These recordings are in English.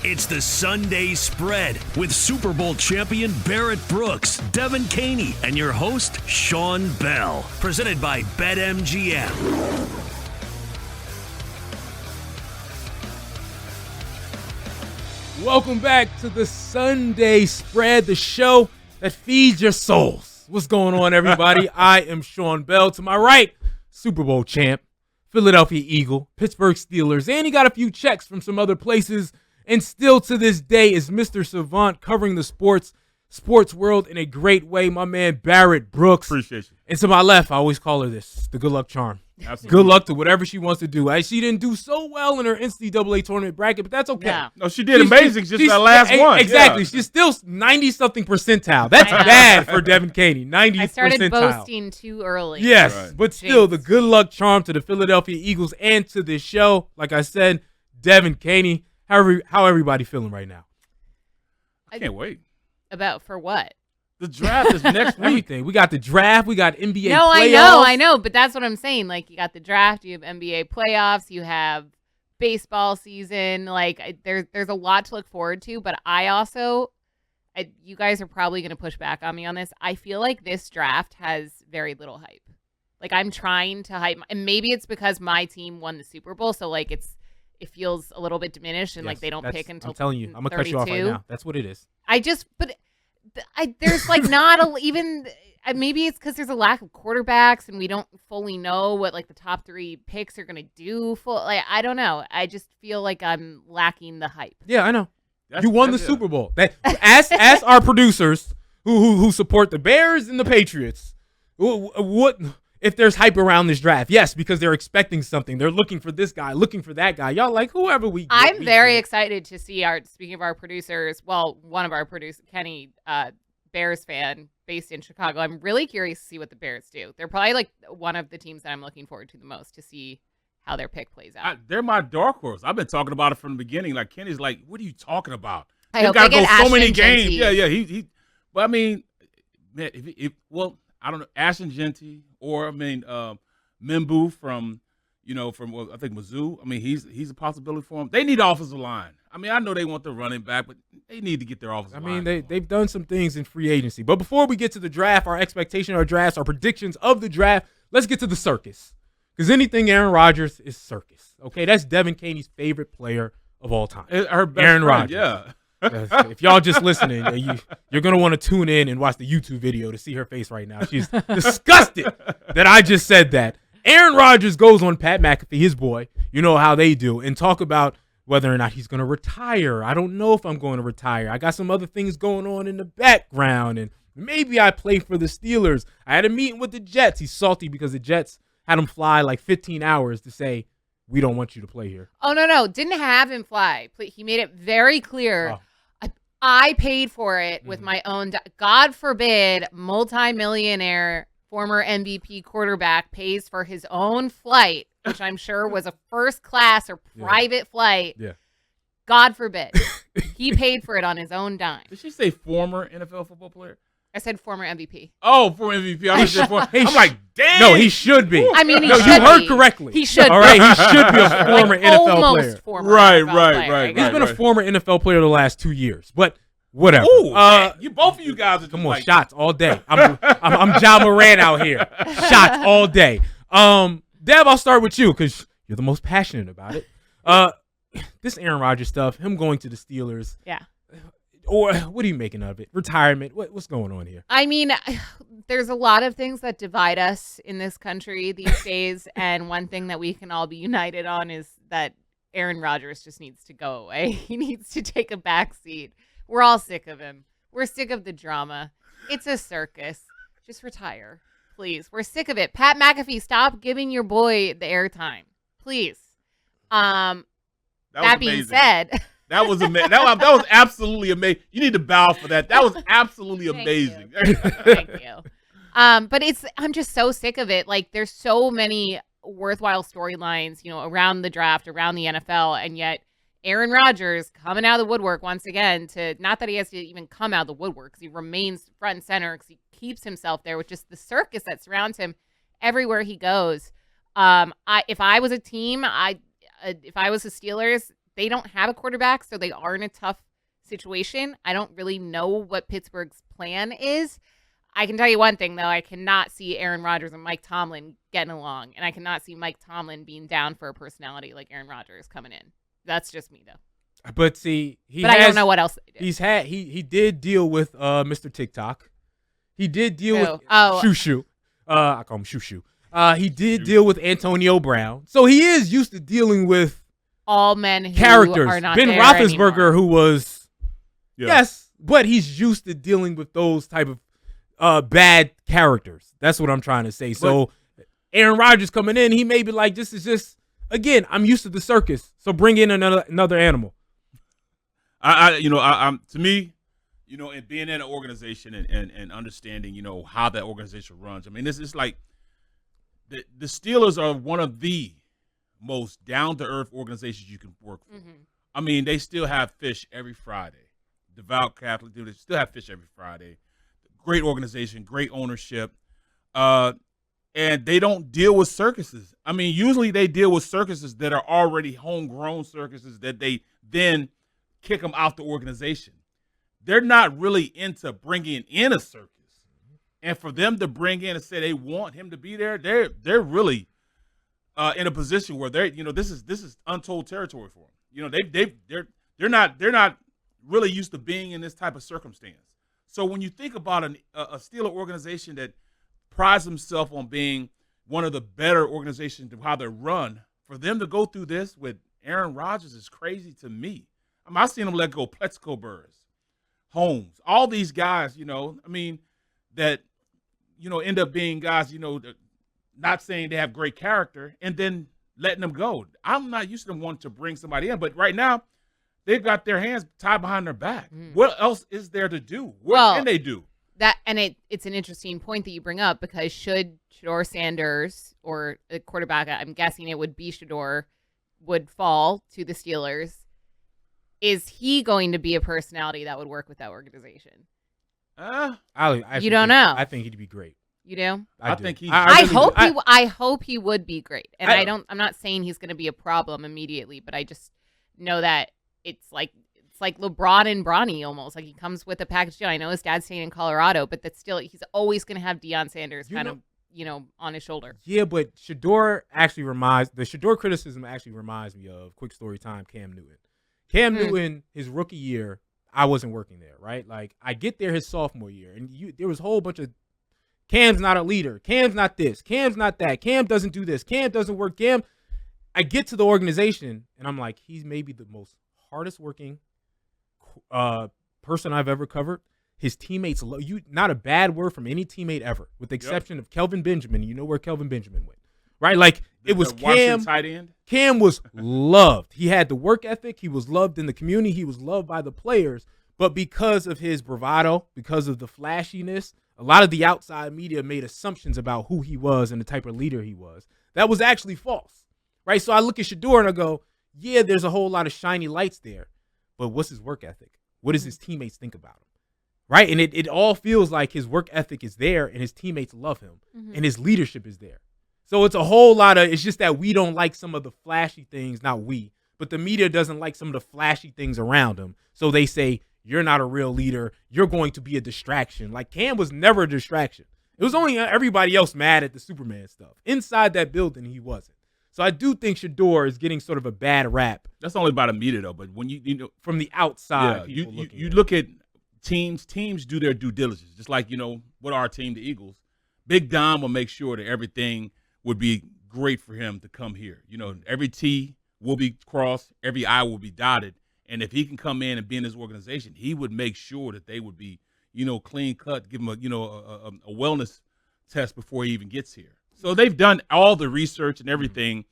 It's the Sunday Spread with Super Bowl champion Barrett Brooks, Devin Caney, and your host, Sean Bell. Presented by BetMGM. Welcome back to the Sunday Spread, the show that feeds your souls. What's going on, everybody? I am Sean Bell. To my right, Super Bowl champ, Philadelphia Eagle, Pittsburgh Steelers, and he got a few checks from some other places. And still to this day is Mr. Savant covering the sports world in a great way. My man, Barrett Brooks. Appreciate you. And to my left, I always call her this, the good luck charm. Absolutely. Good luck to whatever she wants to do. She didn't do so well in her NCAA tournament bracket, but that's okay. No, she did amazing just that last one. Exactly. Yeah. She's still 90-something percentile. That's bad for Devin Caney. 90 percentile. I started boasting too early. Yes, right. but still, the good luck charm to the Philadelphia Eagles and to this show. Like I said, Devin Caney. How everybody feeling right now? I can't wait. About for what? The draft is next week. Everything. We got the draft. We got NBA No, playoffs. I know, but that's what I'm saying. Like, you got the draft, you have NBA playoffs, you have baseball season. Like, there's a lot to look forward to, but you guys are probably going to push back on me on this. I feel like this draft has very little hype. Like, I'm trying to hype, and maybe it's because my team won the Super Bowl, so, like, it feels a little bit diminished, and Yes, like they don't pick until I'm telling you, I'm gonna cut you off right now. That's what it is. There's like not even. Maybe it's because there's a lack of quarterbacks, and we don't fully know what like the top 3 picks are gonna do. I don't know. I just feel like I'm lacking the hype. Yeah, I know. You won the Super Bowl. Ask our producers who support the Bears and the Patriots. What if there's hype around this draft? Yes, because they're expecting something. They're looking for this guy, looking for that guy. Y'all like whoever we get. I'm very excited to see speaking of our producers, well, one of our producers, Kenny, Bears fan based in Chicago. I'm really curious to see what the Bears do. They're probably like one of the teams that I'm looking forward to the most to see how their pick plays out. They're my dark horse. I've been talking about it from the beginning. Like, Kenny's like, what are you talking about? I They've hope got they to get go so many Ashton games. Genty. Yeah. But I mean, man, I don't know, Ashton Genty or Mimbu from I think Mizzou. I mean, he's a possibility for them. They need offensive line. I mean, I know they want the running back, but they need to get their offensive line. I mean, they've done some things in free agency. But before we get to the draft, our expectation, our drafts, our predictions of the draft, let's get to the circus. Because anything Aaron Rodgers is circus. Okay, that's Devin Caney's favorite player of all time. Her best Aaron friend, Rodgers. yeah. If y'all just listening, you're going to want to tune in and watch the YouTube video to see her face right now. She's disgusted that I just said that. Aaron Rodgers goes on Pat McAfee, his boy, you know how they do, and talk about whether or not he's going to retire. I don't know if I'm going to retire. I got some other things going on in the background, and maybe I play for the Steelers. I had a meeting with the Jets. He's salty because the Jets had him fly like 15 hours to say, we don't want you to play here. Oh, no. Didn't have him fly. He made it very clear. I paid for it with my own. God forbid, multimillionaire, former MVP quarterback pays for his own flight, which I'm sure was a first class or private flight. Yeah. God forbid. He paid for it on his own dime. Did she say former NFL football player? I said former MVP. Oh, former MVP. I'm like, damn. No, he should be. I mean, he no, should you heard be. correctly. He should All right, he should be a former NFL almost player. former Right, NFL right, player, right, I He's guess. been a former NFL player the last 2 years, but whatever. Ooh, man, both of you guys are Come on, shots all day. I'm John Moran out here. Shots all day. Deb, I'll start with you because you're the most passionate about it. This Aaron Rodgers stuff, him going to the Steelers. Yeah. Or what are you making of it? Retirement? What's going on here? I mean, there's a lot of things that divide us in this country these days, and one thing that we can all be united on is that Aaron Rodgers just needs to go away. He needs to take a back seat. We're all sick of him. We're sick of the drama. It's a circus. Just retire, please. We're sick of it. Pat McAfee, stop giving your boy the airtime, please. That being said. That was amazing. That was absolutely amazing. You need to bow for that. That was absolutely amazing. Thank you. But I'm just so sick of it. Like, there's so many worthwhile storylines, around the draft, around the NFL, and yet Aaron Rodgers coming out of the woodwork once again not that he has to even come out of the woodwork because he remains front and center because he keeps himself there with just the circus that surrounds him everywhere he goes. If I was a team, if I was the Steelers, they don't have a quarterback, so they are in a tough situation. I don't really know what Pittsburgh's plan is. I can tell you one thing, though. I cannot see Aaron Rodgers and Mike Tomlin getting along, and I cannot see Mike Tomlin being down for a personality like Aaron Rodgers coming in. That's just me, though. But see, I don't know what else they did. He did deal with Mr. TikTok. He did deal with Shoo. I call him Shoo. He did deal with Antonio Brown, so he is used to dealing with all men who characters. are not Ben there Roethlisberger, anymore. who was yes, but he's used to dealing with those type of bad characters. That's what I'm trying to say. So Aaron Rodgers coming in, he may be like, this is just, again, I'm used to the circus, so bring in another animal. I'm to me, and being in an organization and understanding, how that organization runs. I mean, this is like the Steelers are one of the most down-to-earth organizations you can work for. Mm-hmm. I mean, they still have fish every Friday. Devout Catholic, they still have fish every Friday. Great organization, great ownership. And they don't deal with circuses. I mean, usually they deal with circuses that are already homegrown circuses that they then kick them out the organization. They're not really into bringing in a circus. And for them to bring in and say they want him to be there, they're really in a position where this is untold territory for them. They're not really used to being in this type of circumstance. So when you think about a Steeler organization that prides themselves on being one of the better organizations of how they're run, for them to go through this with Aaron Rodgers is crazy to me. I mean, I've seen them let go Plexico Burrs, Holmes, all these guys, that, end up being guys, not saying they have great character and then letting them go. I'm not used to them wanting to bring somebody in, but right now they've got their hands tied behind their back. What else is there to do? What can they do? It's an interesting point that you bring up, because should Shedeur Sanders or the quarterback, I'm guessing it would be Shedeur, would fall to the Steelers, is he going to be a personality that would work with that organization? You don't know. I think he'd be great. You do? I think he. I hope he would be great, and I'm not saying he's going to be a problem immediately, but I just know that it's like LeBron and Bronny almost. Like, he comes with a package deal. I know his dad's staying in Colorado, but that's still, he's always going to have Deion Sanders on his shoulder. Yeah, but Shedeur criticism actually reminds me of, quick story time, Cam Newton. Cam Newton, his rookie year, I wasn't working there, right? Like, I get there his sophomore year, and there was a whole bunch of, Cam's not a leader. Cam's not this. Cam's not that. Cam doesn't do this. Cam doesn't work. I get to the organization, and I'm like, he's maybe the most hardest working person I've ever covered. His teammates, not a bad word from any teammate ever, with the exception of Kelvin Benjamin. You know where Kelvin Benjamin went, right? Like, it was Cam. Tight end. Cam was loved. He had the work ethic. He was loved in the community. He was loved by the players. But because of his bravado, because of the flashiness, a lot of the outside media made assumptions about who he was and the type of leader he was. That was actually false, right? So I look at Shedeur and I go, yeah, there's a whole lot of shiny lights there, but what's his work ethic? What does his teammates think about him, right? And it all feels like his work ethic is there and his teammates love him and his leadership is there. So it's a whole lot of, it's just that we don't like some of the flashy things, not we, but the media doesn't like some of the flashy things around him. So they say, you're not a real leader. You're going to be a distraction. Like, Cam was never a distraction. It was only everybody else mad at the Superman stuff. Inside that building, he wasn't. So I do think Shedeur is getting sort of a bad rap. That's only by the media, though. But when from the outside, you look at teams do their due diligence. Just like, with our team, the Eagles, Big Dom will make sure that everything would be great for him to come here. Every T will be crossed, every I will be dotted. And if he can come in and be in his organization, he would make sure that they would be, clean cut, give him a wellness test before he even gets here. So they've done all the research and everything.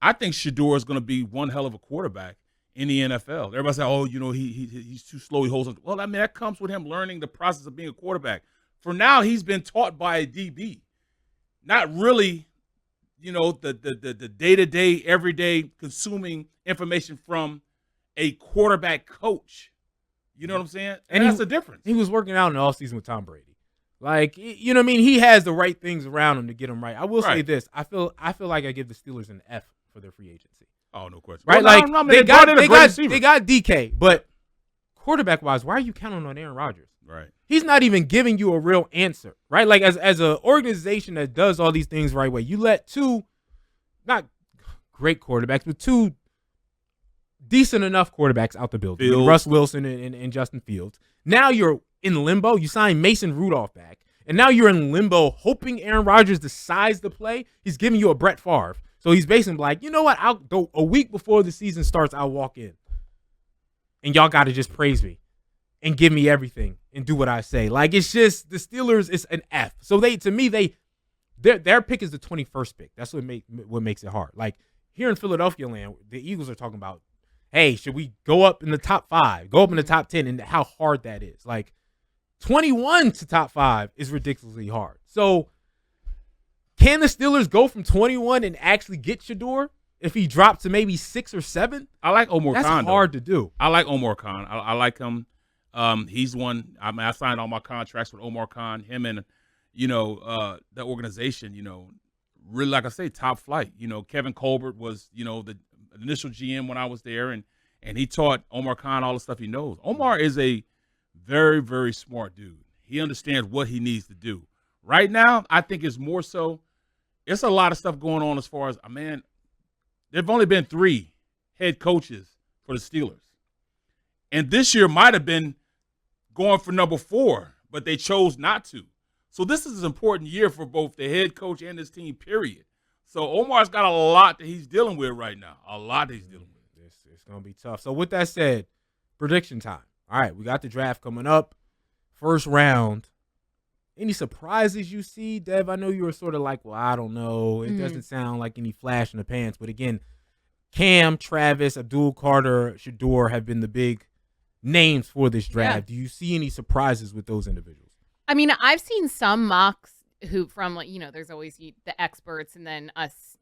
I think Shedeur is going to be one hell of a quarterback in the NFL. Everybody say, oh, he's too slow. He holds on. Well, I mean, that comes with him learning the process of being a quarterback. For now, he's been taught by a DB, not really, the day-to-day, everyday consuming information from a quarterback coach. You know what I'm saying? And that's the difference. He was working out in the offseason with Tom Brady. Like, you know what I mean? He has the right things around him to get him right. I will say this. I feel like I give the Steelers an F for their free agency. Oh, no question. Right? Well, Like no, they brought in a great receiver. they got DK, but quarterback wise, why are you counting on Aaron Rodgers? Right. He's not even giving you a real answer, right? Like as an organization that does all these things the right way, you let two not great quarterbacks, but two decent enough quarterbacks out the building, Russ Wilson and Justin Fields. Now you're in limbo. You signed Mason Rudolph back, and now you're in limbo, hoping Aaron Rodgers decides the play. He's giving you a Brett Favre, so he's basically like, you know what? I'll go a week before the season starts. I'll walk in, and y'all got to just praise me and give me everything and do what I say. Like, it's just the Steelers is an F. So their pick is the 21st pick. That's what makes it hard. Like here in Philadelphia land, the Eagles are talking about, hey, should we go up in the top 5, go up in the top 10, and how hard that is. Like 21 to top 5 is ridiculously hard. So can the Steelers go from 21 and actually get Shador if he dropped to maybe 6 or 7? I like Omar That's Khan. That's hard to do. I like Omar Khan. I like him. He's one. I mean, I signed all my contracts with Omar Khan. Him and the organization. Really, like I say, top flight. Kevin Colbert was the initial GM when I was there, and he taught Omar Khan all the stuff he knows. Omar is a very, very smart dude. He understands what he needs to do. Right now, I think it's more so. It's a lot of stuff going on as far as there've only been 3 head coaches for the Steelers, and this year might have been going for number 4, but they chose not to. So this is an important year for both the head coach and his team, period. So Omar's got a lot that he's dealing with right now. A lot that he's dealing with. It's going to be tough. So with that said, prediction time. All right, we got the draft coming up. First round. Any surprises you see, Dev? I know you were sort of like, well, I don't know. It doesn't sound like any flash in the pants. But again, Cam, Travis, Abdul Carter, Shador have been the big names for this draft. Yeah. Do you see any surprises with those individuals? I mean, I've seen some mocks from there's always the experts and then us,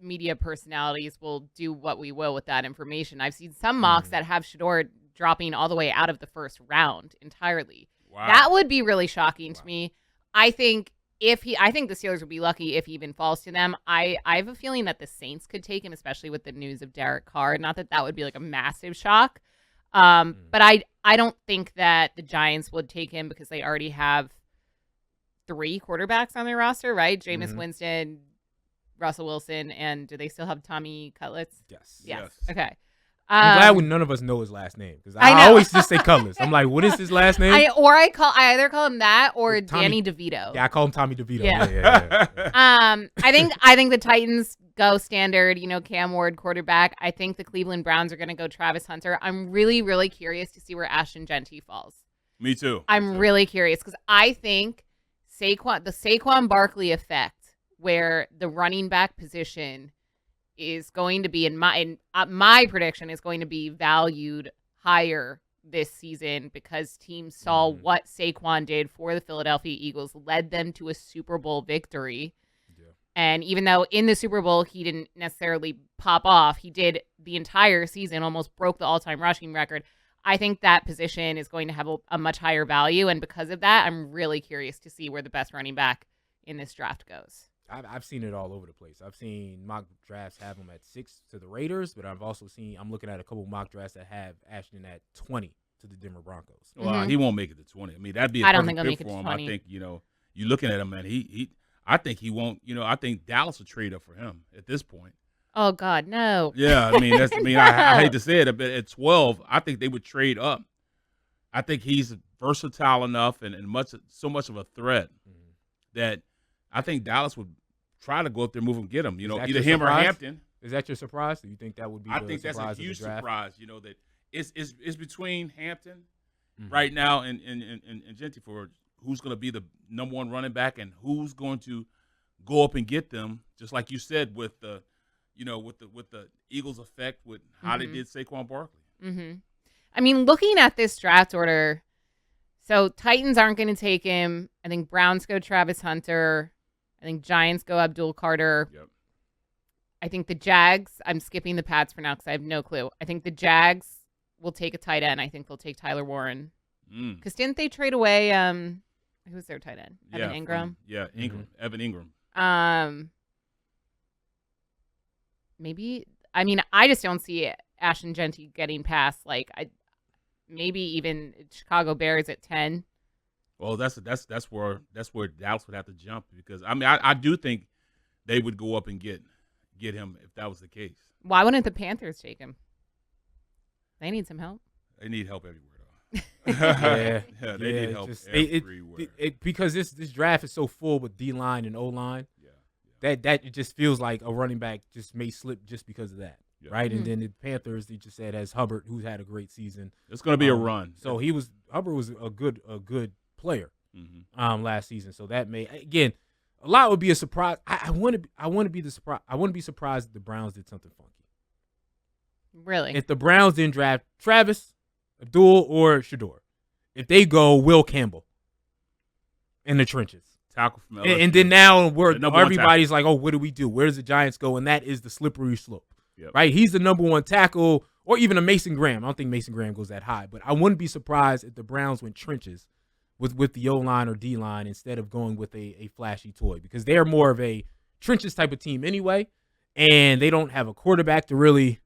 media personalities will do what we will with that information. I've seen some mocks that have Shador dropping all the way out of the first round entirely. Wow. That would be really shocking to me. I think the Steelers would be lucky if he even falls to them. I have a feeling that the Saints could take him, especially with the news of Derek Carr. Not that would be like a massive shock. But I don't think that the Giants would take him because they already have 3 quarterbacks on their roster, right? Jameis Winston, Russell Wilson, and do they still have Tommy Cutlets? Yes. Okay. I'm glad none of us know his last name because I always just say Cutlets. I'm like, what is his last name? I either call him that or Danny DeVito. Yeah, I call him Tommy DeVito. Yeah. I think the Titans go standard, Cam Ward quarterback. I think the Cleveland Browns are going to go Travis Hunter. I'm really, really curious to see where Ashton Genty falls. Me too. I'm really curious because I think the Saquon Barkley effect, where the running back position is going to be my prediction is going to be valued higher this season because teams saw what Saquon did for the Philadelphia Eagles, led them to a Super Bowl victory. And even though in the Super Bowl he didn't necessarily pop off, he did the entire season, almost broke the all-time rushing record. I think that position is going to have a much higher value. And because of that, I'm really curious to see where the best running back in this draft goes. I've seen it all over the place. I've seen mock drafts have him at 6 to the Raiders, but I'm looking at a couple mock drafts that have Ashton at 20 to the Denver Broncos. Well, he won't make it to 20. I mean, that'd be I don't think he'll make it to 20. I think, you're looking at him, man, I think he won't, I think Dallas will trade up for him at this point. Oh, God, no. Yeah, I hate to say it, but at 12, I think they would trade up. I think he's versatile enough and so much of a threat that I think Dallas would try to go up there, move him, get him. Either him or Hampton. Is that your surprise? Do you think that would be? I think that's a huge surprise. That it's between Hampton right now and Genty for who's going to be the number 1 running back and who's going to go up and get them. Just like you said with the Eagles effect with how they did Saquon Barkley. I mean, looking at this draft order, so Titans aren't going to take him. I think Browns go Travis Hunter. I think Giants go Abdul Carter. Yep. I think the Jags, I'm skipping the Pats for now because I have no clue. I think the Jags will take a tight end. I think they'll take Tyler Warren. Because didn't they trade away, who's their tight end? Evan Ingram? Evan Ingram. Maybe, I mean, I just don't see Ashton Genty getting past maybe even Chicago Bears at 10. Well, that's where Dallas would have to jump, because I mean I do think they would go up and get him if that was the case. Why wouldn't the Panthers take him? They need some help. They need help everywhere, Yeah, they need help everywhere. Because this draft is so full with D-line and O-line. That it just feels like a running back just may slip just because of that, right? And then the Panthers, they just said, has Hubbard, who's had a great season. It's going to be a run. So Hubbard was a good player last season. So that may, again, a lot would be a surprise. I wouldn't be surprised if the Browns did something funky. Really? If the Browns didn't draft Travis, Abdul, or Shador, if they go Will Campbell in the trenches. Tackle from LSU. And then now everybody's like, oh, what do we do? Where does the Giants go? And that is the slippery slope, right? He's the number one tackle, or even a Mason Graham. I don't think Mason Graham goes that high, but I wouldn't be surprised if the Browns went trenches with the O-line or D-line instead of going with a flashy toy, because they're more of a trenches type of team anyway, and they don't have a quarterback to really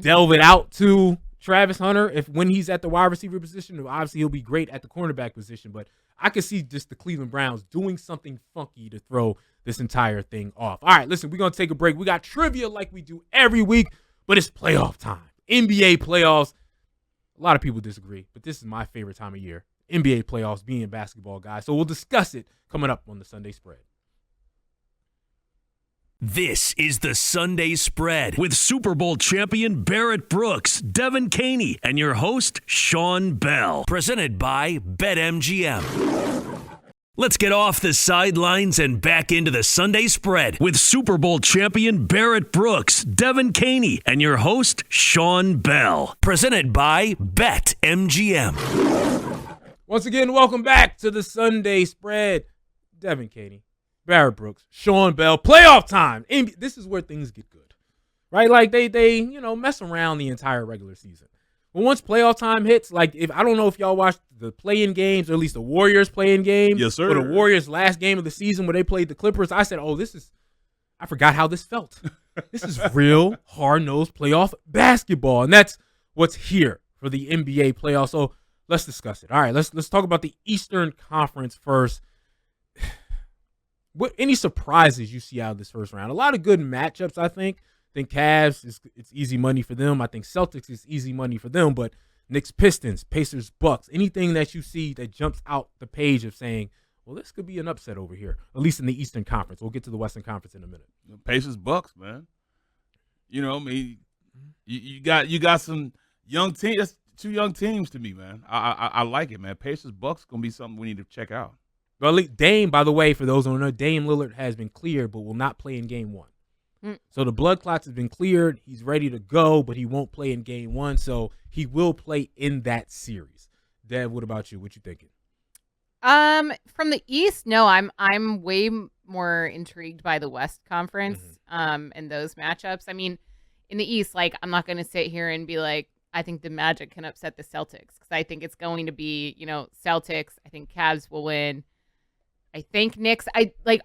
delve it out to Travis Hunter. When he's at the wide receiver position, obviously he'll be great at the cornerback position, but I could see just the Cleveland Browns doing something funky to throw this entire thing off. All right, listen, we're going to take a break. We got trivia like we do every week, but it's playoff time. NBA playoffs. A lot of people disagree, but this is my favorite time of year. NBA playoffs, being a basketball guy. So we'll discuss it coming up on the Sunday Spread. This is the Sunday Spread with Super Bowl champion Barrett Brooks, Devin Caney, and your host, Sean Bell. Presented by BetMGM. Let's get off the sidelines and back into the Sunday Spread with Super Bowl champion Barrett Brooks, Devin Caney, and your host, Sean Bell. Presented by BetMGM. Once again, welcome back to the Sunday Spread. Devin Caney, Barrett Brooks, Sean Bell. Playoff time. This is where things get good, right? Like they mess around the entire regular season. But once playoff time hits, I don't know if y'all watched the play-in games, or at least the Warriors play-in game. Yes, sir. Or the Warriors' last game of the season where they played the Clippers. I said, I forgot how this felt. This is real hard-nosed playoff basketball, and that's what's here for the NBA playoffs. So let's discuss it. All right, let's talk about the Eastern Conference first. Any surprises you see out of this first round? A lot of good matchups, I think. I think Cavs, it's easy money for them. I think Celtics is easy money for them. But Knicks, Pistons, Pacers, Bucks, anything that you see that jumps out the page of saying, well, this could be an upset over here, at least in the Eastern Conference. We'll get to the Western Conference in a minute. Pacers, Bucks, man. You got some young teams. That's two young teams to me, man. I like it, man. Pacers, Bucks going to be something we need to check out. Well, Dame, by the way, for those who don't know, Dame Lillard has been cleared but will not play in Game 1. So the blood clots have been cleared. He's ready to go, but he won't play in Game 1, so he will play in that series. Dev, what about you? What you thinking? From the East, no, I'm way more intrigued by the West Conference and those matchups. I mean, in the East, I'm not going to sit here and be like, I think the Magic can upset the Celtics, because I think it's going to be, Celtics. I think Cavs will win. I think Knicks.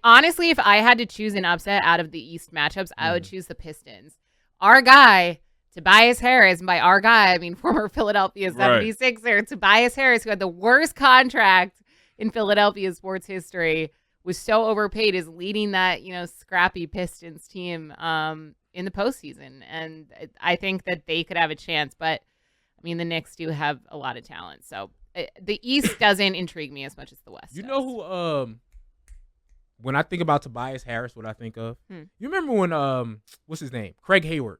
Honestly, if I had to choose an upset out of the East matchups, I would choose the Pistons. Our guy, Tobias Harris, and by our guy, I mean former Philadelphia 76er, Tobias Harris, who had the worst contract in Philadelphia sports history, was so overpaid, is leading that, scrappy Pistons team in the postseason. And I think that they could have a chance. But, I mean, the Knicks do have a lot of talent. So the East doesn't intrigue me as much as the West does. Know who, when I think about Tobias Harris, what I think of? You remember when, what's his name? Craig Hayward.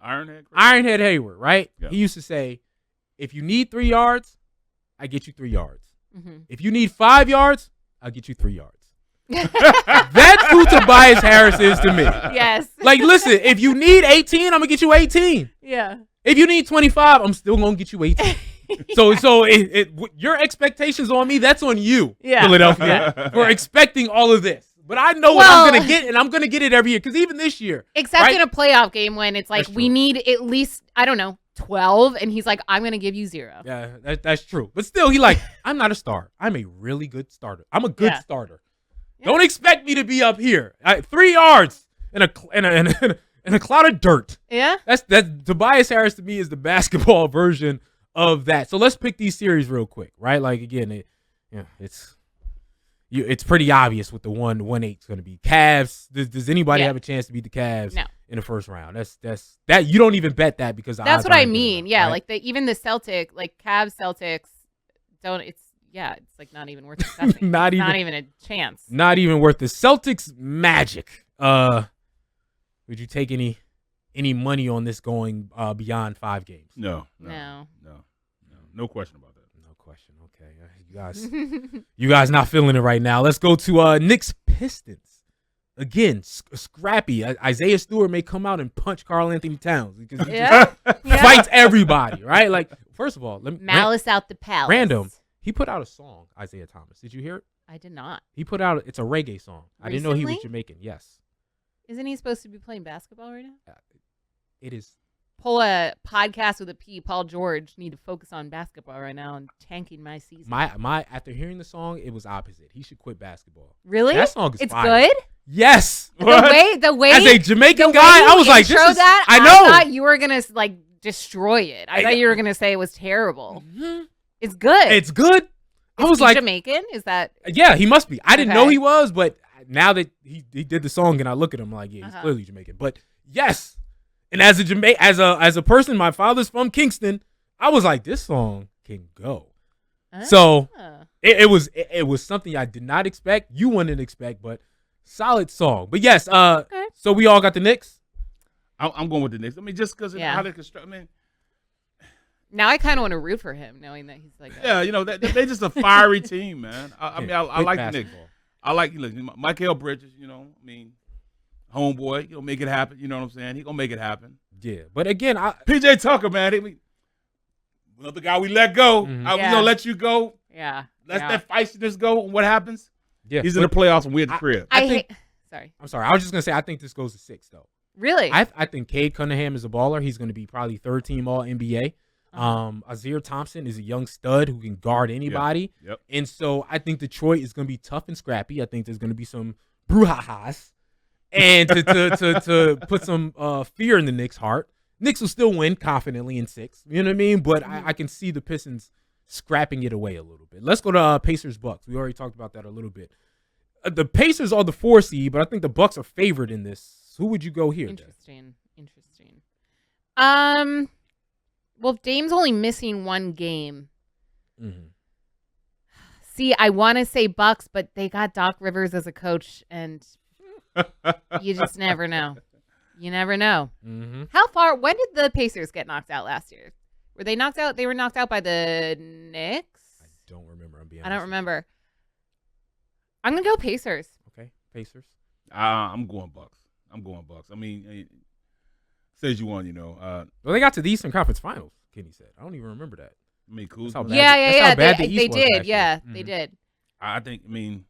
Ironhead Hayward, right? Yep. He used to say, if you need 3 yards, I get you 3 yards. If you need 5 yards, I'll get you 3 yards. That's who Tobias Harris is to me. Yes. Listen, if you need 18, I'm going to get you 18. Yeah. If you need 25, I'm still going to get you 18. So your expectations on me, that's on you, Philadelphia, for expecting all of this. But I know what I'm going to get, and I'm going to get it every year. Because even this year. Except in a playoff game when it's we need at least, 12, and he's like, I'm going to give you 0. Yeah, that's true. But still, I'm not a star. I'm a really good starter. I'm a good starter. Yeah. Don't expect me to be up here. 3 yards and and a cloud of dirt. Yeah. That Tobias Harris to me is the basketball version of that. So let's pick these series real quick, right? Like again, it's pretty obvious what the 1-8 is going to be. Cavs. Does anybody have a chance to beat the Cavs in the first round? That's you don't even bet that because the that's odds what I aren't good mean. enough, Yeah, right? like even the Cavs Celtics don't. It's like not even worth discussing. Not not even a chance. Not even worth the Celtics Magic. Would you take any money on this going beyond 5 games? No question about that. No question. Okay, you guys not feeling it right now. Let's go to Knicks Pistons. Again, scrappy. Isaiah Stewart may come out and punch Karl Anthony Towns because he just fights everybody, right? Like, first of all, Malice out the palace. Random. He put out a song, Isaiah Thomas. Did you hear it? I did not. He put out it's a reggae song. Recently? I didn't know he was Jamaican. Yes. Isn't he supposed to be playing basketball right now? It is. Pull a podcast with a P. Paul George need to focus on basketball right now and tanking my season. My after hearing the song, it was opposite. He should quit basketball. Really? That song is it's fire. Good? Yes. The way as a Jamaican the guy, way I was like, this is, that, I know. I thought you were gonna like destroy it. I thought you were gonna say it was terrible. Mm-hmm. It's good. It's good. I was he like, Jamaican? Is that? Yeah, he must be. I didn't know Okay. he was, but now that he did the song and I look at him, I'm like, yeah, he's clearly Jamaican. But yes, and as a person, my father's from Kingston. I was like, this song can go. So it was something I did not expect. You wouldn't expect, but solid song. But yes, so we all got the Knicks. I'm going with the Knicks. I mean, just because how they construct. I mean, now I kind of want to root for him, knowing that he's like, they're just a fiery team, man. I mean, I like basketball. the Knicks. I like Michael Bridges. I mean, homeboy, he'll make it happen. You know what I'm saying? He gonna make it happen. Yeah, but again, PJ Tucker, man, another guy we let go. Mm-hmm. We gonna let you go. Yeah. Let that feistiness go. And what happens? Yeah, he's in the playoffs and we're at the crib. Sorry. I'm sorry. I was just gonna say I think this goes to 6 though. Really? I think Cade Cunningham is a baller. He's going to be probably 3rd team All NBA. Azir Thompson is a young stud who can guard anybody. Yep. And so I think Detroit is going to be tough and scrappy. I think there's going to be some brouhahas and to put some fear in the Knicks' heart. Knicks will still win confidently in 6. You know what I mean? But I can see the Pistons scrapping it away a little bit. Let's go to Pacers Bucks. We already talked about that a little bit. The Pacers are the 4 seed, but I think the Bucks are favored in this. Who would you go here? Interesting. Well, if Dame's only missing 1 game. Mm-hmm. See, I want to say Bucks, but they got Doc Rivers as a coach, and you just never know. You never know. Mm-hmm. How far? When did the Pacers get knocked out last year? Were they knocked out? They were knocked out by the Knicks? I don't remember. I don't remember. I'm going to go Pacers. Okay, Pacers. I'm going Bucks. I mean, says you won, Well, they got to the Eastern Conference Finals, Kenny said. I don't even remember that. I mean, cool. Yeah. They did. Yeah, they did. I think, and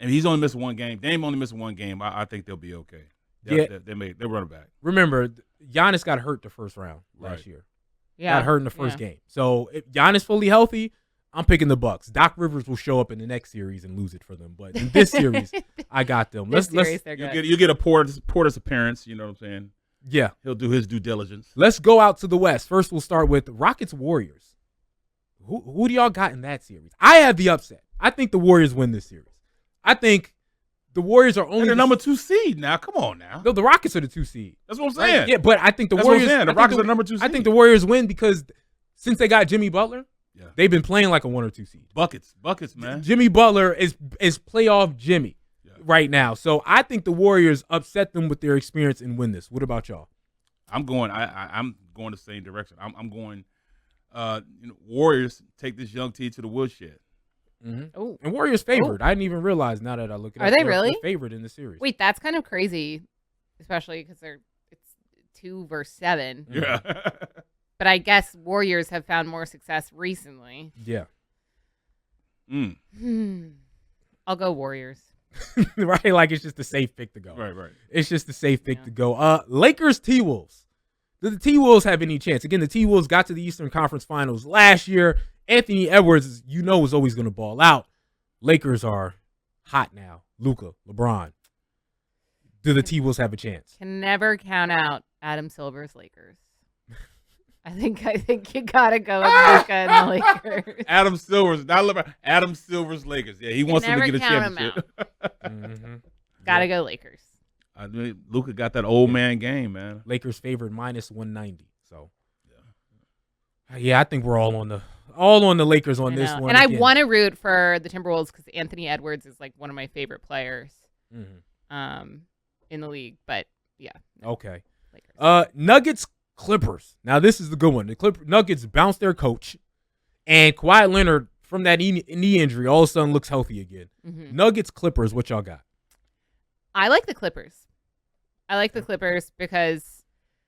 he's only missed 1 game. Dame only missed 1 game. I think they'll be okay. They'll run it back. Remember, Giannis got hurt the first round last year. Yeah. Got hurt in the first game. So if Giannis fully healthy, I'm picking the Bucks. Doc Rivers will show up in the next series and lose it for them. But in this series, I got them. They're good. You get a Porter's appearance. You know what I'm saying? Yeah. He'll do his due diligence. Let's go out to the West. First, we'll start with Rockets Warriors. Who do y'all got in that series? I have the upset. I think the Warriors win this series. I think the Warriors are only the number 2 seed now. Come on now. No, the Rockets are the 2 seed. That's what I'm saying. Right? Yeah, but I think the That's Warriors. What I'm saying. The Rockets are the number 2 seed. I think the Warriors win because since they got Jimmy Butler, they've been playing like a 1 or 2 seed. Buckets, man. Jimmy Butler is playoff Jimmy right now. So I think the Warriors upset them with their experience and win this. What about y'all? I'm going the same direction. I'm going. Warriors take this young team to the woodshed. Mm-hmm. Oh, and Warriors favored. I didn't even realize now that I look at it. Are they really favored in the series? Wait, that's kind of crazy, especially because it's 2 versus 7. Yeah. But I guess Warriors have found more success recently. Yeah. I'll go Warriors. Right? Like it's just a safe pick to go. Right. It's just a safe pick to go. Lakers T-Wolves. Do the T-Wolves have any chance? Again, the T-Wolves got to the Eastern Conference Finals last year. Anthony Edwards, is always going to ball out. Lakers are hot now. Luka, LeBron. do the T-Wolves have a chance? Can never count out Adam Silver's Lakers. I think you gotta go with Luka and the Lakers. Adam Silver's Lakers. Yeah, he wants them to get a championship. Gotta go Lakers. I mean, Luka got that old man game, man. Lakers favored -190. So, yeah, I think we're all on the Lakers on this one. And I want to root for the Timberwolves because Anthony Edwards is like one of my favorite players in the league. But yeah. Okay. Lakers. Nuggets Clippers. Now this is the good one. The Nuggets bounced their coach, and Kawhi Leonard from that knee injury all of a sudden looks healthy again. Nuggets Clippers. What y'all got? I like the Clippers. I like the Clippers because,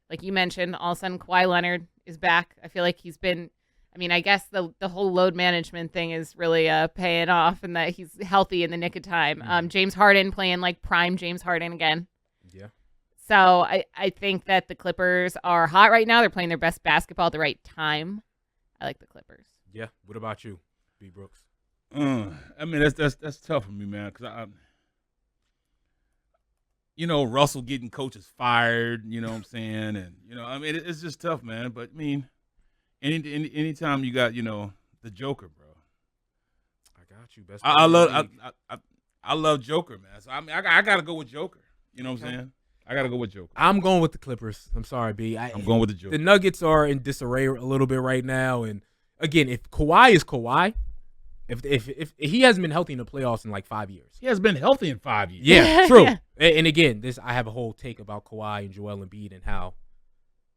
like you mentioned, all of a sudden Kawhi Leonard is back. I feel like he's been. I mean, I guess the whole load management thing is really paying off, and that he's healthy in the nick of time. James Harden playing like prime James Harden again. Yeah. So I think that the Clippers are hot right now. They're playing their best basketball at the right time. I like the Clippers. Yeah. What about you, B. Brooks? I mean, that's tough for me, man, because Russell getting coaches fired. You know what I'm saying, and I mean, it's just tough, man. But I mean, anytime you got the Joker, bro. I got you. Best. I love Joker, man. So I mean, I gotta go with Joker. You know what I'm saying? I gotta go with Joker. I'm going with the Clippers. I'm sorry, B. I'm going with the Joker. The Nuggets are in disarray a little bit right now, and again, if Kawhi is Kawhi, if he hasn't been healthy in the playoffs in like 5 years, he has been healthy in 5 years. Yeah, true. And again, I have a whole take about Kawhi and Joel Embiid and how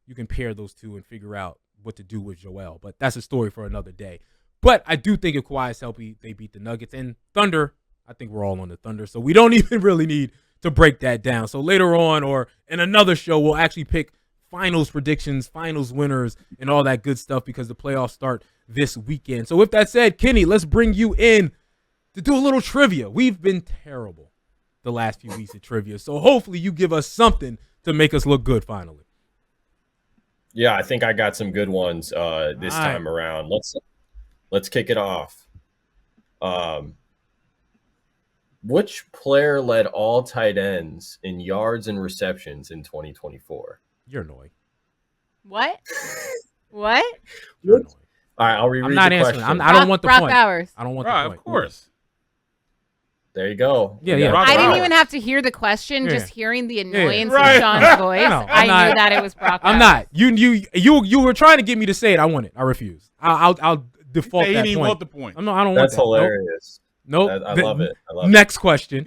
you can pair those two and figure out what to do with Joel, but that's a story for another day. But I do think if Kawhi is healthy, they beat the Nuggets. And Thunder, I think we're all on the Thunder, so we don't even really need to break that down. So later on or in another show, we'll actually pick finals predictions, finals winners, and all that good stuff because the playoffs start this weekend. So with that said, Kenny, let's bring you in to do a little trivia. We've been terrible the last few weeks at trivia, so hopefully you give us something to make us look good finally. Yeah, I think I got some good ones this time around. Let's kick it off. Which player led all tight ends in yards and receptions in 2024? You're annoying. What? What? You're annoying. All right, I'll reread I'm not the answering. question. I don't want the Brock point. Bowers. I don't want the point. Of course. There you go. Yeah. I didn't even have to hear the question. Yeah. Just hearing the annoyance Right. of Sean's voice, No, I I'm knew that it was Brock Bowers. I'm not. You were trying to get me to say it. I want it. I refuse. I'll default He that didn't point. want the point. I don't want That's that. hilarious. Nope. I love it. I love it. Next question.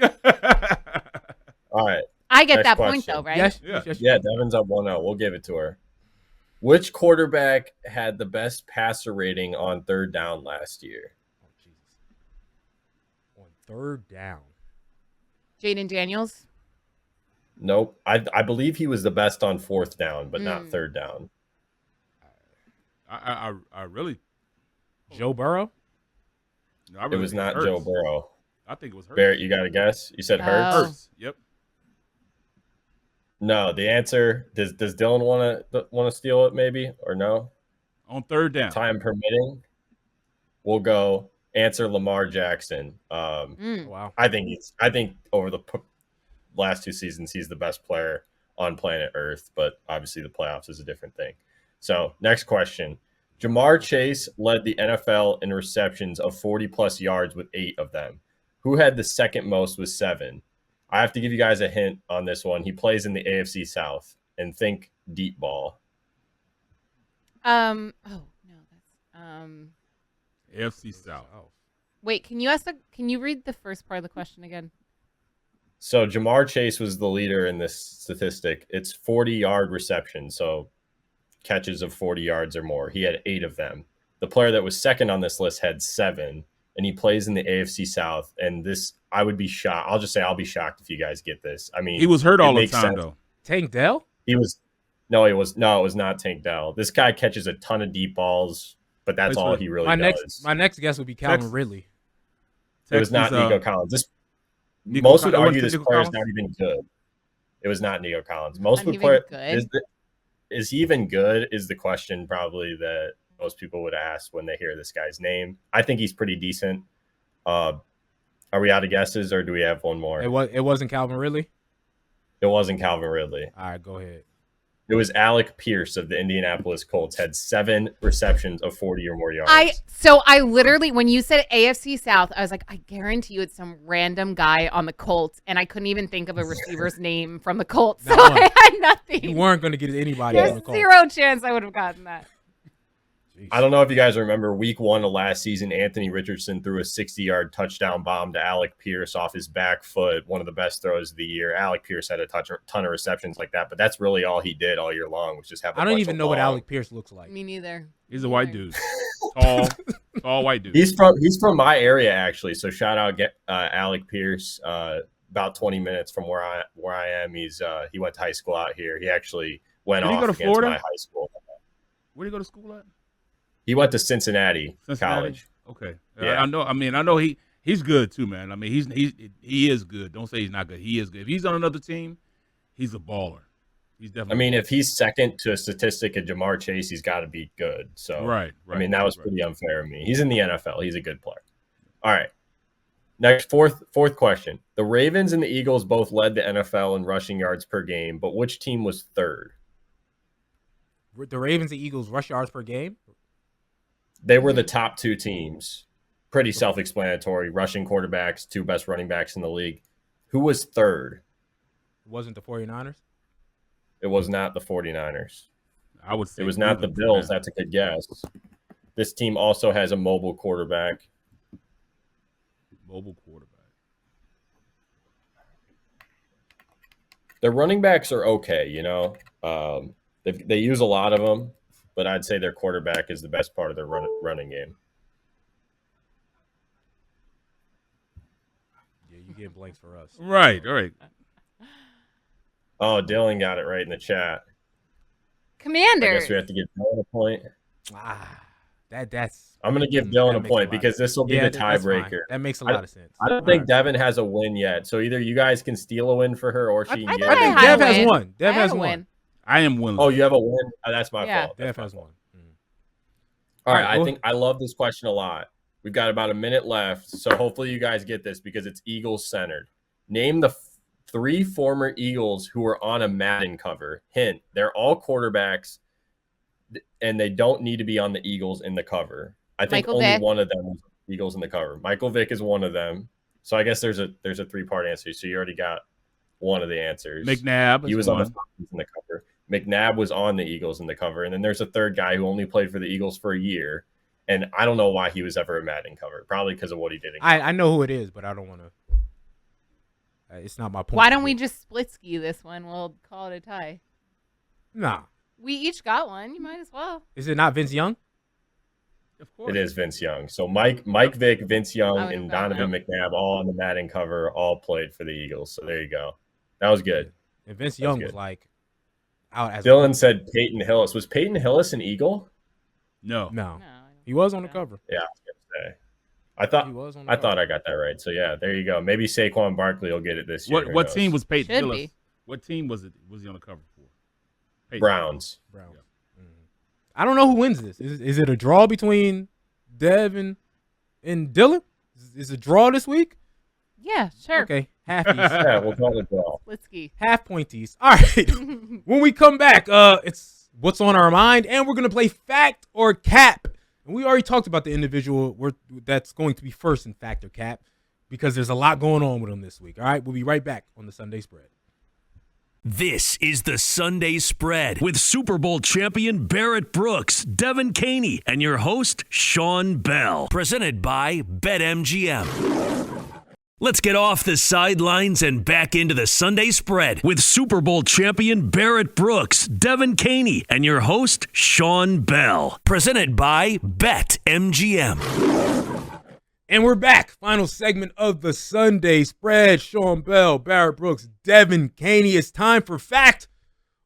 All right. I get Next that point question. though, right? Yes. Yeah. Yeah, Devin's up 1-0. We'll give it to her. Which quarterback had the best passer rating on third down last year? Oh, Jesus. On third down. Jaden Daniels. Nope. I believe he was the best on fourth down, but not third down. I really. Joe Burrow? No, I really It was think not Hurts. Joe Burrow. I think it was Hurts. Barrett, you got a guess? You said Hurts? Oh. Hurts. Yep. No, the answer does Dylan want to steal it maybe or no? On third down. Time permitting, we'll go answer Lamar Jackson. Wow. I think over the last 2 seasons he's the best player on planet Earth, but obviously the playoffs is a different thing. So next question. Jamar Chase led the NFL in receptions of 40-plus yards with 8 of them. Who had the second most with 7? I have to give you guys a hint on this one. He plays in the AFC South, and think deep ball. Oh no, that's AFC South. Wait, can you read the first part of the question again? So Jamar Chase was the leader in this statistic. It's 40-yard reception, so catches of 40 yards or more. He had 8 of them. The player that was second on this list had 7, and he plays in the AFC South. And this, I would be shocked. I'll just say I'll be shocked if you guys get this. I mean, He was hurt it all the makes time, sense. though. Tank Dell? It was not Tank Dell. This guy catches a ton of deep balls, but that's Plays all for- he really My does. next guess would be Calvin Texas. Ridley. It was not Texas, Nico Collins. Nico Most would Collins- argue it this wasn't player is Nico not even good. It was not Nico Collins. Most Not would even play. good? Is he even good? Is the question probably that most people would ask when they hear this guy's name. I think he's pretty decent. Are we out of guesses, or do we have one more? It wasn't Calvin Ridley. It It wasn't Calvin Ridley. All right, go ahead. It was Alec Pierce of the Indianapolis Colts. Had 7 receptions of 40 or more yards. I literally, when you said AFC South, I was like, I guarantee you it's some random guy on the Colts, and I couldn't even think of a receiver's name from the Colts, so I had nothing. You weren't going to get anybody on the Colts. Zero chance I would have gotten that. Jeez. I don't know if you guys remember week 1 of last season, Anthony Richardson threw a 60-yard touchdown bomb to Alec Pierce off his back foot, one of the best throws of the year. Alec Pierce had a ton of receptions like that, but that's really all he did all year long was just have a I don't bunch even of know what long- Alec Pierce looks like. Me neither. He's a white dude. Tall white dude. He's from my area, actually, so shout out Alec Pierce. About 20 minutes from where I am. He went to high school out here. He actually went Did he off go to against Florida? my high school. Where did he go to school at? He went to Cincinnati College. Okay. Yeah. I know he's good too, man. I mean, he is good. Don't say he's not good. He is good. If he's on another team, he's a baller. He's definitely. I mean, if he's second to a statistic of Jamar Chase, he's got to be good. So right. I mean, that was pretty unfair of me. He's in the NFL. He's a good player. All right. Next, fourth question. The Ravens and the Eagles both led the NFL in rushing yards per game, but which team was third? The Ravens and Eagles rush yards per game? They were the top 2 teams. Pretty self-explanatory. Rushing quarterbacks, 2 best running backs in the league. Who was third? It wasn't the 49ers? It was not the 49ers. I would say It was not the Bills. That's a good guess. This team also has a mobile quarterback. Mobile quarterback. Their running backs are okay, you know. They use a lot of them, but I'd say their quarterback is the best part of their running game. Yeah, you get blanks for us. Right. All right. Oh, Dylan got it right in the chat. I Commander. guess we have to give Dylan a point. That's. I'm going to give Dylan a makes point lot because this will be the that's fine. tiebreaker. That makes a lot of sense. I don't think Devin has a win yet, so either you guys can steal a win for her or she can get I it. think Dev I has win. one. Dev I has have a one. win. I am winless. Oh, you have a win? That's my Yeah. fault. Dev has one. All right, Go I think I love this question a lot. We've got about a minute left, so hopefully you guys get this because it's Eagles centered. Name the 3 former Eagles who were on a Madden cover. Hint, they're all quarterbacks, and they don't need to be on the Eagles in the cover. I think Michael only Vick. one of them was Eagles in the cover. Michael Vick is one of them. So I guess there's a 3-part answer. So you already got one of the answers. McNabb. He was one. on the Falcons in the cover. McNabb was on the Eagles in the cover. And then there's a third guy who only played for the Eagles for a year. And I don't know why he was ever a Madden cover. Probably because of what he did. I know who it is, but I don't want to. It's not my point. Why don't we just split ski this one? We'll call it a tie. Nah. We each got one. You might as well. Is it not Vince Young? Of course. It is Vince Young. So Mike Vick, Vince Young, I would and have gone Donovan McNabb all on the Madden cover, all played for the Eagles. So there you go. That was good. And Vince Young was good. like out as Dylan said Peyton Hillis. Was Peyton Hillis an Eagle? No. No. No. He was on the cover. Yeah, I was gonna say. I thought He was on the I cover. thought I got that right. So yeah, there you go. Maybe Saquon Barkley will get it this year. Who What knows? team was Peyton Should Hillis? be. What team was he on the cover for? Peyton. Browns? Browns. I don't know who wins this. Is it a draw between Dev and Dylan? Is it a draw this week? Yeah, sure. Okay, halfies. Yeah, we'll call it draw. Let's ski. Half pointies. All right. When we come back, it's what's on our mind, and we're gonna play fact or cap. And we already talked about the individual that's going to be first in fact or cap because there's a lot going on with him this week. All right, we'll be right back on the Sunday Spread. This is the Sunday Spread with Super Bowl champion Barrett Brooks, Devin Caney, and your host, Sean Bell. Presented by BetMGM. Let's get off the sidelines and back into the Sunday Spread with Super Bowl champion Barrett Brooks, Devin Caney, and your host, Sean Bell. Presented by BetMGM. And we're back. Final segment of the Sunday Spread. Sean Bell, Barrett Brooks, Devin Caney. It's time for fact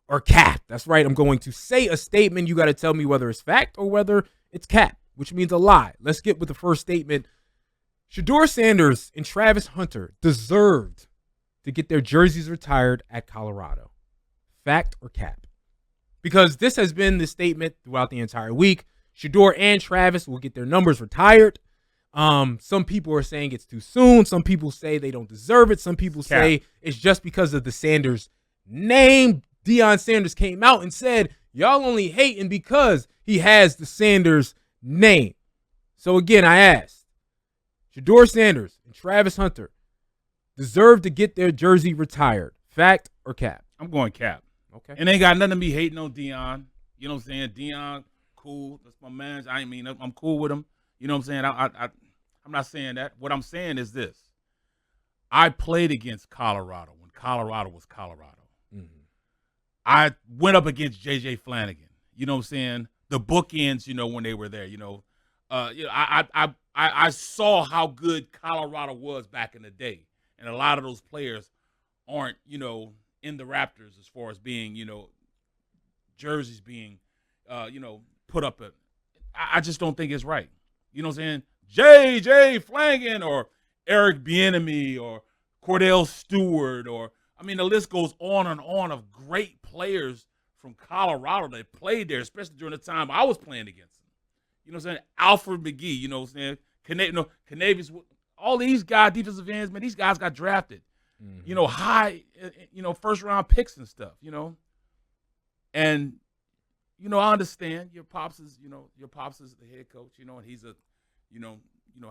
or cap. That's right. I'm going to say a statement. You got to tell me whether it's fact or whether it's cap, which means a lie. Let's get with the first statement. Shedeur Sanders and Travis Hunter deserved to get their jerseys retired at Colorado. Fact or cap? Because this has been the statement throughout the entire week. Shedeur and Travis will get their numbers retired. Some people are saying it's too soon. Some people say they don't deserve it. Some people say it's just because of the Sanders name Deion Sanders came out and said, y'all only hating because he has the Sanders name. So again, I asked, Shedeur Sanders and Travis Hunter deserve to get their jersey retired. Fact or cap? I'm going cap. Okay. And ain't got nothing to be hating on Deion. You know what I'm saying? Deion, cool. That's my man. I'm cool with him. You know what I'm saying? I'm not saying that. What I'm saying is this. I played against Colorado when Colorado was Colorado. Mm-hmm. I went up against J.J. Flanagan. You know what I'm saying? The bookends, when they were there, I saw how good Colorado was back in the day. And a lot of those players aren't, in the Raptors as far as being, jerseys being, put up. I just don't think it's right. You know what I'm saying? J.J. Flanagan or Eric Bieniemy or Cordell Stewart the list goes on and on of great players from Colorado that played there, especially during the time I was playing against them. You know what I'm saying? Alfred McGee, you know what I'm saying? Canavius, all these guys, defensive ends, man, these guys got drafted. Mm-hmm. High, first round picks and stuff, And, I understand your pops is the head coach, and he's a,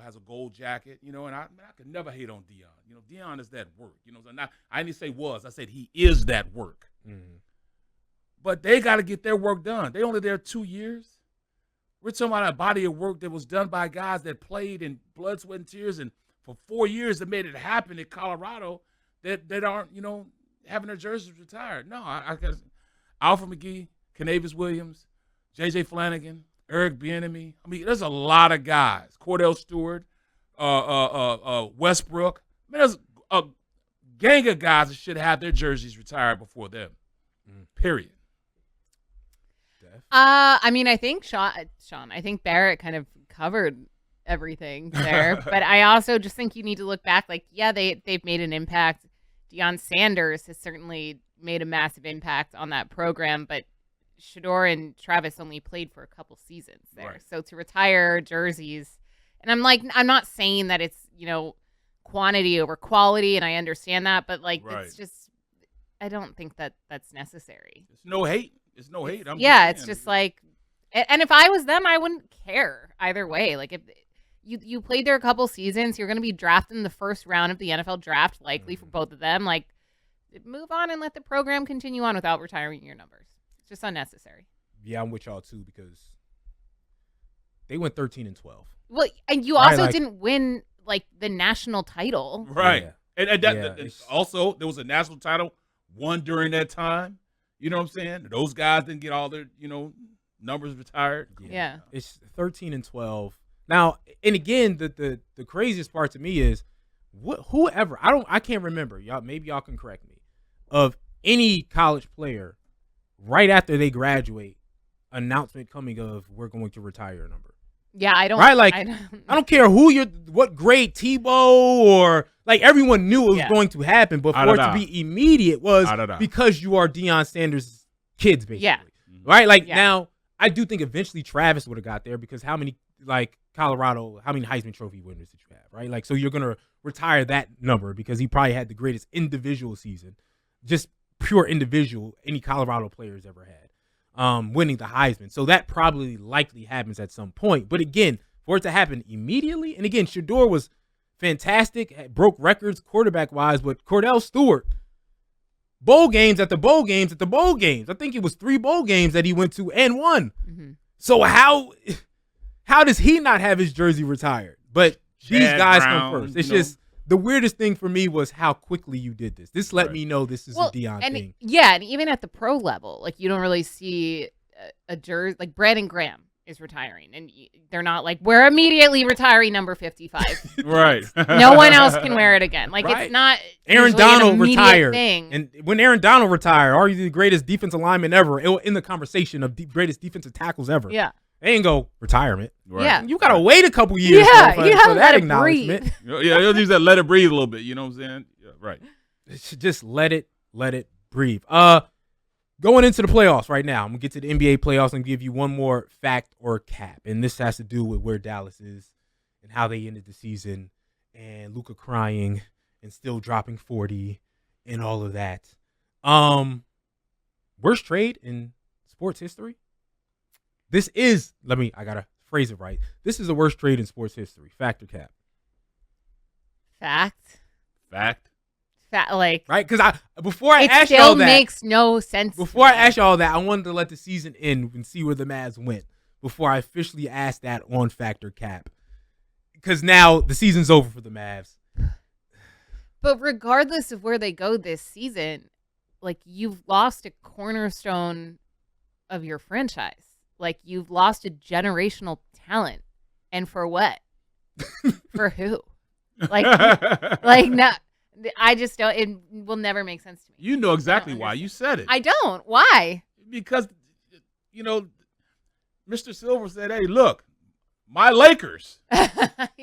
has a gold jacket, and I could never hate on Deion. Deion is that work, I didn't say was, I said he is that work. Mm-hmm. But they got to get their work done. They only there 2 years. We're talking about a body of work that was done by guys that played in blood, sweat, and tears, and for 4 years that made it happen in Colorado that aren't, having their jerseys retired. No, I guess Alfred McGee, Canavius Williams, J.J. Flanagan, Eric Bieniemy. There's a lot of guys. Cordell Stewart, Westbrook. There's a gang of guys that should have their jerseys retired before them. Period. I think Sean, I think Barrett kind of covered everything there, but I also just think you need to look back. They've made an impact. Deion Sanders has certainly made a massive impact on that program, but Shedeur and Travis only played for a couple seasons there. Right. So to retire jerseys, and I'm not saying that it's, quantity over quality, and I understand that, but right. It's just, I don't think that that's necessary. It's no hate. It's no hate. It's just and if I was them, I wouldn't care either way. If you played there a couple seasons, you're going to be drafted in the first round of the NFL draft, likely for both of them. Move on and let the program continue on without retiring your numbers. It's just unnecessary. Yeah, I'm with y'all too because they went 13-12. Well, and you also didn't win the national title, right? Yeah. And also there was a national title won during that time. You know what I'm saying? Those guys didn't get all their, numbers retired. Yeah. It's 13-12. Now, and again, the craziest part to me is whoever, I can't remember. Maybe y'all can correct me. Of any college player right after they graduate, announcement coming of we're going to retire a number. Yeah, I don't. Right, I don't care what grade Tebow or everyone knew it was going to happen, but for it to be immediate was because you are Deion Sanders' kids, basically. Yeah. Right, now I do think eventually Travis would have got there because how many Colorado, how many Heisman Trophy winners did you have, right? So you're gonna retire that number because he probably had the greatest individual season, just pure individual any Colorado players ever had. Winning the Heisman. So that probably likely happens at some point. But again, for it to happen immediately, and again, Shedeur was fantastic, broke records quarterback-wise, but Cordell Stewart, bowl games at the bowl games at the bowl games. I think it was 3 bowl games that he went to and won. Mm-hmm. So how does he not have his jersey retired? But these guys come first. It's just the weirdest thing for me was how quickly you did this. This let me know this is a Deion thing. Yeah, and even at the pro level, you don't really see a jersey. Brandon Graham is retiring, and they're not we're immediately retiring number 55. Right. No one else can wear it again. It's not Aaron Donald retired. Thing. And when Aaron Donald retired, are you the greatest defensive lineman ever in the conversation of the greatest defensive tackles ever? Yeah. They ain't go retirement. Right. Yeah. You got to wait a couple years for that acknowledgement. Yeah, they'll use that let it breathe a little bit. You know what I'm saying? Yeah, right. Just let it breathe. Going into the playoffs right now, I'm going to get to the NBA playoffs and give you one more fact or cap. And this has to do with where Dallas is and how they ended the season and Luka crying and still dropping 40 and all of that. Worst trade in sports history? I gotta phrase it right. This is the worst trade in sports history. Fact or cap? Fact. Like, Right? Because before I it ask still y'all that, makes no sense. before to I me. ask y'all that, I wanted to let the season end and see where the Mavs went before I officially asked that on fact or cap. Because now the season's over for the Mavs. But regardless of where they go this season, like, you've lost a cornerstone of your franchise. Like, you've lost a generational talent. And for what? For who? Like no, I just don't. It will never make sense to me. You know exactly why understand. you said it. I don't. Why? Because, Mr. Silver said, "Hey, look, my Lakers,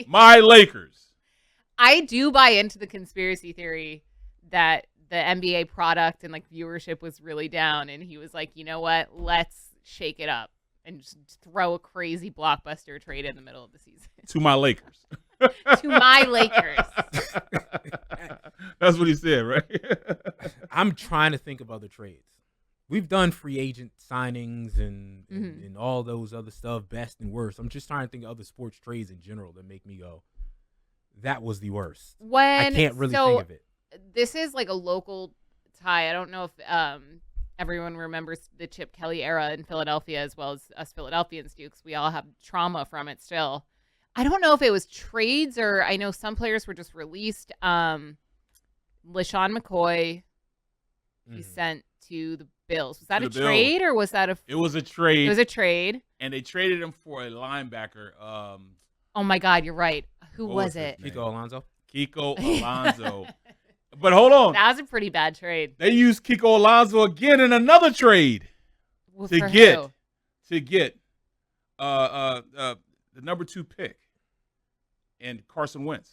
my Lakers." I do buy into the conspiracy theory that the NBA product and like viewership was really down, and he was like, you know what? Let's shake it up and just throw a crazy blockbuster trade in the middle of the season To my Lakers. to my Lakers. That's what he said, right? I'm trying to think of other trades. We've done free agent signings and all those other stuff, best and worst. I'm just trying to think of other sports trades in general that make me go, that was the worst. I can't really think of it. This is like a local tie. I don't know if everyone remembers the Chip Kelly era in Philadelphia as well as us Philadelphians do, because we all have trauma from it still. I don't know if it was trades or I know some players were just released. LaShawn McCoy, he sent to the Bills. Was that a trade or was that It was a trade. It was a trade. And they traded him for a linebacker. Oh my God, you're right. Who What was was it? his name? Kiko Alonso. Kiko Alonso. But hold on. That was a pretty bad trade. They used Kiko Alonso again in another trade Well, to for get who? the number 2 pick and Carson Wentz.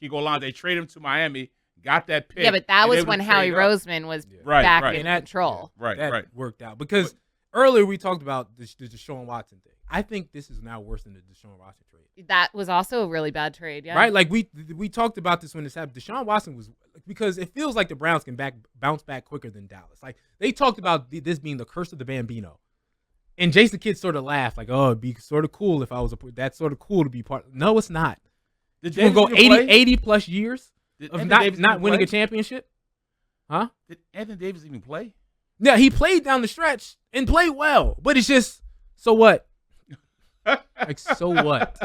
Kiko Alonso, they traded him to Miami, got that pick. Yeah, but that and was able when to Howie trade up. Roseman was Right, back right. in And control. That worked out. Because earlier we talked about the Deshaun Watson thing. I think this is now worse than the Deshaun Watson trade. That was also a really bad trade. Yeah. Right? Like we talked about this when this happened. Deshaun Watson was, because it feels like the Browns can bounce back quicker than Dallas. Like they talked about this being the curse of the Bambino. And Jason Kidd sort of laughed like, oh, it'd be sort of cool if I was that's sort of cool to be part. No, it's not. Did You're going to go Davis even play? 80 plus years Did of Anthony Davis not even winning play? a championship? Huh? Did Anthony Davis even play? Yeah, he played down the stretch and played well. But it's just, so what? Like, so what?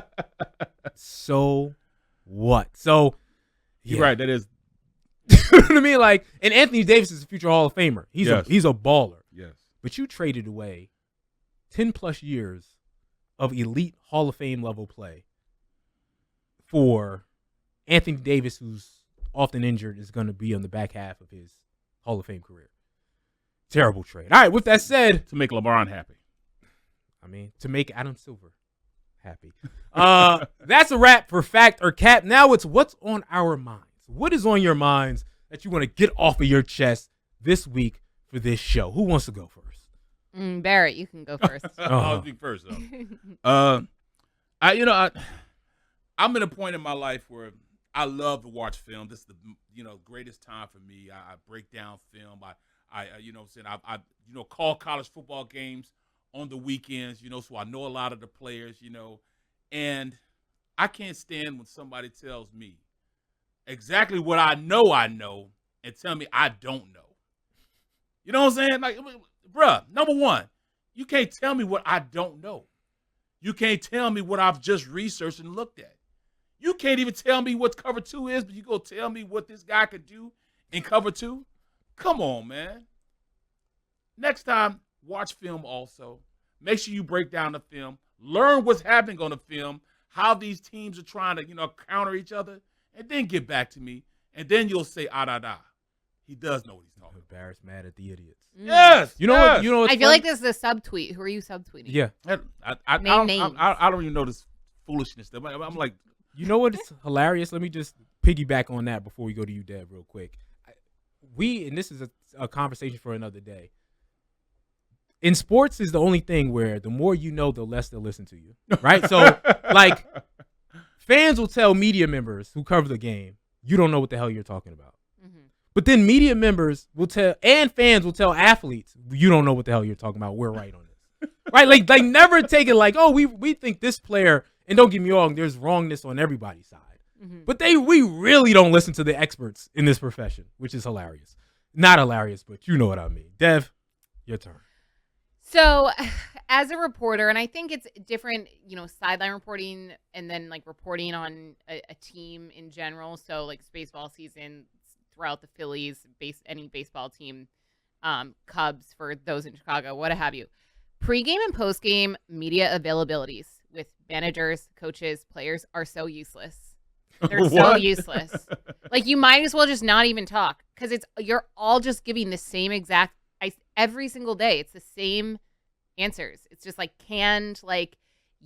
So what? So, You're right. That is. You know what I mean? Like, and Anthony Davis is a future Hall of Famer. He's a baller. Yes. But you traded away 10 plus years of elite Hall of Fame level play for Anthony Davis, who's often injured, is going to be on the back half of his Hall of Fame career. Terrible trade. All right, with that said, To make LeBron happy. I mean, to make Adam Silver happy. That's a wrap for Fact or Cap. Now it's what's on our minds. What is on your minds that you want to get off of your chest this week for this show? Who wants to go first? Barrett, you can go first. I'll speak first, though. I'm at a point in my life where I love to watch film. This is the greatest time for me. I break down film. I call college football games on the weekends, so I know a lot of the players, and I can't stand when somebody tells me exactly what I know and tell me I don't know. You know what I'm saying? Like, bruh, number one, you can't tell me what I don't know. You can't tell me what I've just researched and looked at. You can't even tell me what cover 2 is, but you go tell me what this guy could do in cover 2? Come on, man. Next time, watch film also. Make sure you break down the film. Learn what's happening on the film, how these teams are trying to, counter each other, and then get back to me. And then you'll say, he does know what he's talking about. Barrett's mad at the idiots. Yes. You know what? You know what's I feel funny? like this is a subtweet. Who are you subtweeting? Yeah. I Name names. don't even know this foolishness stuff. I'm like, You know what is hilarious? Let me just piggyback on that before we go to you, Deb, real quick. And this is a conversation for another day. In sports is the only thing where the more you know, the less they'll listen to you, right? So, like, fans will tell media members who cover the game, you don't know what the hell you're talking about. But then media members will tell, and fans will tell athletes, you don't know what the hell you're talking about. We're right on this. Right? Like never take it like, oh, we think this player, and don't get me wrong, there's wrongness on everybody's side. Mm-hmm. But we really don't listen to the experts in this profession, which is hilarious. Not hilarious, but you know what I mean. Dev, your turn. So as a reporter, and I think it's different, sideline reporting and then like reporting on a team in general. So like baseball season throughout the Phillies, any baseball team, Cubs for those in Chicago, what have you. Pre-game and post-game media availabilities with managers, coaches, players are so useless. They're so useless. Like you might as well just not even talk because you're all just giving the same exact every single day. It's the same answers. It's just like canned, like,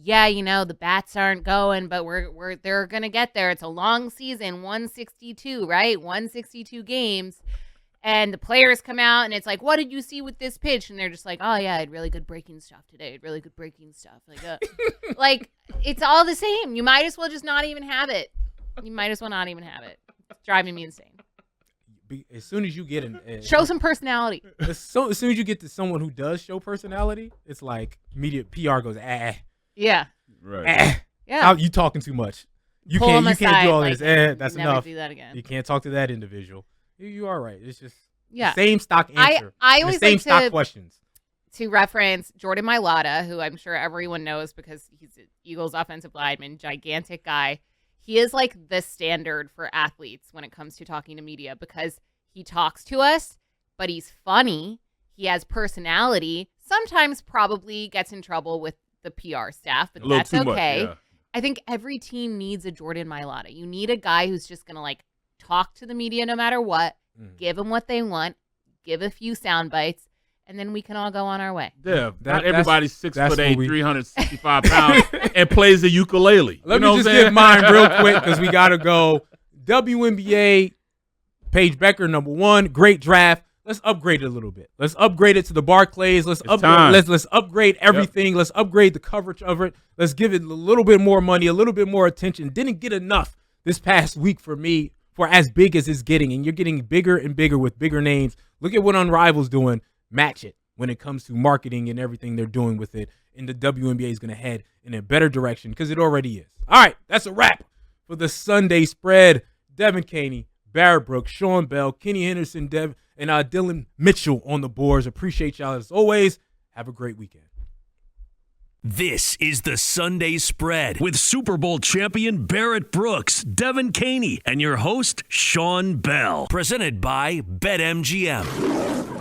yeah, the bats aren't going, but they're gonna get there. It's a long season, 162, right? 162 games. And the players come out and it's like, what did you see with this pitch? And they're just like, oh yeah, I had really good breaking stuff today. Really good breaking stuff. Like, like it's all the same. You might as well just not even have it. You might as well not even have it. It's driving me insane. As soon as you get show some personality. As soon as you get to someone who does show personality, it's like media PR goes, yeah, right, yeah. You talking too much. You can't do all this. That's never enough. Do that again. You can't talk to that individual. You are right. It's just the same stock answer. I always the same like stock questions. To reference Jordan Mailata, who I'm sure everyone knows because he's an Eagles offensive lineman, gigantic guy. He is like the standard for athletes when it comes to talking to media because he talks to us, but he's funny. He has personality. Sometimes probably gets in trouble with the PR staff, but that's okay. Much, yeah. I think every team needs a Jordan Mailata. You need a guy who's just going to like talk to the media no matter what, give them what they want, give a few sound bites, and then we can all go on our way. Yeah, not everybody's 6'8", 365 pounds, and plays the ukulele. Let me just give mine real quick because we got to go. WNBA, Paige Becker, #1, great draft. Let's upgrade it a little bit. Let's upgrade it to the Barclays. Let's upgrade everything. Yep. Let's upgrade the coverage of it. Let's give it a little bit more money, a little bit more attention. Didn't get enough this past week for me for as big as it's getting, and you're getting bigger and bigger with bigger names. Look at what Unrival's doing. Match it when it comes to marketing and everything they're doing with it. And the WNBA is going to head in a better direction because it already is. All right, that's a wrap for the Sunday spread. Devin Caney, Barrett Brooks, Sean Bell, Kenny Henderson, and Dylan Mitchell on the boards. Appreciate y'all as always. Have a great weekend. This is the Sunday Spread with Super Bowl champion Barrett Brooks, Devin Caney, and your host, Sean Bell. Presented by BetMGM.